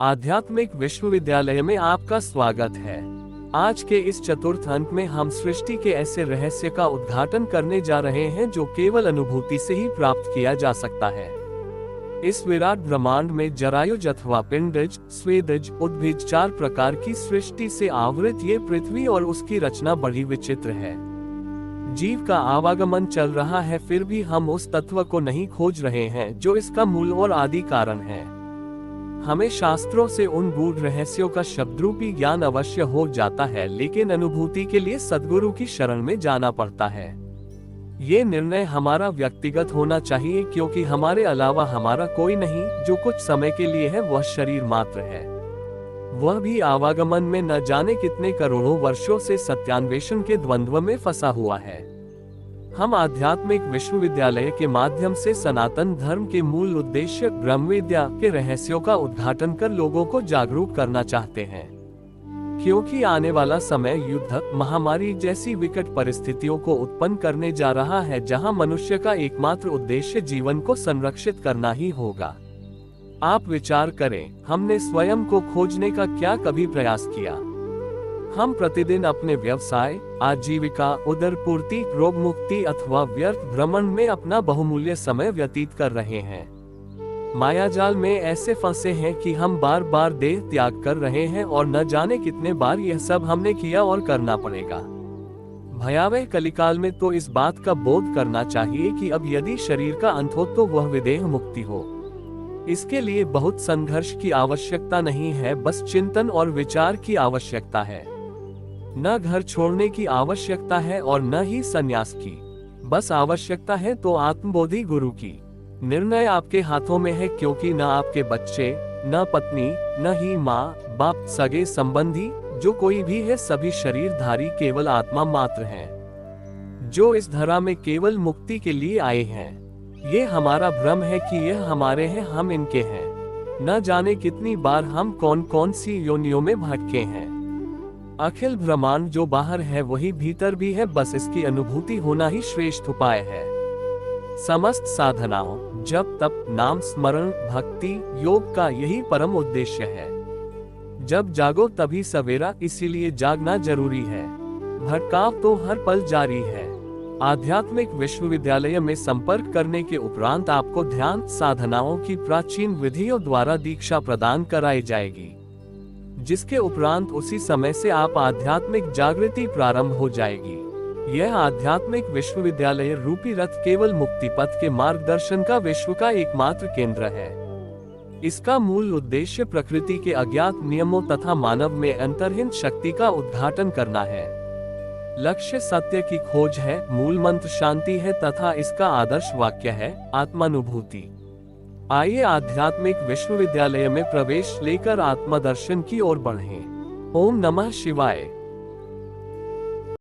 आध्यात्मिक विश्वविद्यालय में आपका स्वागत है। आज के इस चतुर्थ अंक में हम सृष्टि के ऐसे रहस्य का उद्घाटन करने जा रहे हैं जो केवल अनुभूति से ही प्राप्त किया जा सकता है। इस विराट ब्रह्मांड में जरायुज अथवा पिंडज, स्वेदज, उद्भिज 4 प्रकार की सृष्टि से आवृत ये पृथ्वी और उसकी रचना बड़ी विचित्र है। जीव का आवागमन चल रहा है, फिर भी हम उस तत्व को नहीं खोज रहे हैं जो इसका मूल और आदि कारण है। हमें शास्त्रों से उन गूढ़ रहस्यों का शब्दरूपी ज्ञान अवश्य हो जाता है, लेकिन अनुभूति के लिए सद्गुरु की शरण में जाना पड़ता है। ये निर्णय हमारा व्यक्तिगत होना चाहिए, क्योंकि हमारे अलावा हमारा कोई नहीं। जो कुछ समय के लिए है वह शरीर मात्र है, वह भी आवागमन में न जाने कितने करोड़ों वर्षों से सत्यान्वेषण के द्वंद्व में फंसा हुआ है। हम आध्यात्मिक विश्वविद्यालय के माध्यम से सनातन धर्म के मूल उद्देश्य ब्रह्मविद्या के रहस्यों का उद्घाटन कर लोगों को जागरूक करना चाहते हैं, क्योंकि आने वाला समय युद्ध, महामारी जैसी विकट परिस्थितियों को उत्पन्न करने जा रहा है, जहां मनुष्य का एकमात्र उद्देश्य जीवन को संरक्षित करना ही होगा। आप विचार करें, हमने स्वयं को खोजने का क्या कभी प्रयास किया? हम प्रतिदिन अपने व्यवसाय, आजीविका, उदरपूर्ति, रोग मुक्ति अथवा व्यर्थ भ्रमण में अपना बहुमूल्य समय व्यतीत कर रहे हैं। मायाजाल में ऐसे फंसे हैं कि हम बार बार देह त्याग कर रहे हैं और न जाने कितने बार यह सब हमने किया और करना पड़ेगा। भयावह कलिकाल में तो इस बात का बोध करना चाहिए कि अब यदि शरीर का अंत हो तो वह विदेह मुक्ति हो। इसके लिए बहुत संघर्ष की आवश्यकता नहीं है, बस चिंतन और विचार की आवश्यकता है। न घर छोड़ने की आवश्यकता है और न ही संन्यास की, बस आवश्यकता है तो आत्मबोधि गुरु की। निर्णय आपके हाथों में है, क्योंकि न आपके बच्चे, न पत्नी, न ही माँ बाप, सगे संबंधी, जो कोई भी है, सभी शरीरधारी केवल आत्मा मात्र हैं, जो इस धरा में केवल मुक्ति के लिए आए हैं। ये हमारा भ्रम है कि यह हमारे हैं, हम इनके हैं। न जाने कितनी बार हम कौन कौन सी योनियों में भटके हैं। अखिल ब्रह्मांड जो बाहर है वही भीतर भी है, बस इसकी अनुभूति होना ही श्रेष्ठ उपाय है। समस्त साधनाओं, जप, तप, नाम स्मरण, भक्ति, योग का यही परम उद्देश्य है। जब जागो तभी सवेरा, इसीलिए जागना जरूरी है। भटकाव तो हर पल जारी है। आध्यात्मिक विश्वविद्यालय में संपर्क करने के उपरांत आपको ध्यान साधनाओं की प्राचीन विधियों द्वारा दीक्षा प्रदान कराई जाएगी, जिसके उपरांत उसी समय से आप आध्यात्मिक जागृति प्रारंभ हो जाएगी। यह आध्यात्मिक विश्वविद्यालय रूपी रथ केवल मुक्ति पथ के मार्गदर्शन का विश्व का एकमात्र केंद्र है। इसका मूल उद्देश्य प्रकृति के अज्ञात नियमों तथा मानव में अंतर्निहित शक्ति का उद्घाटन करना है। लक्ष्य सत्य की खोज है, मूल मंत्र शांति है तथा इसका आदर्श वाक्य है आत्मानुभूति। आइए आध्यात्मिक विश्वविद्यालय में प्रवेश लेकर आत्मदर्शन की ओर बढ़ें। ओम नमः शिवाय।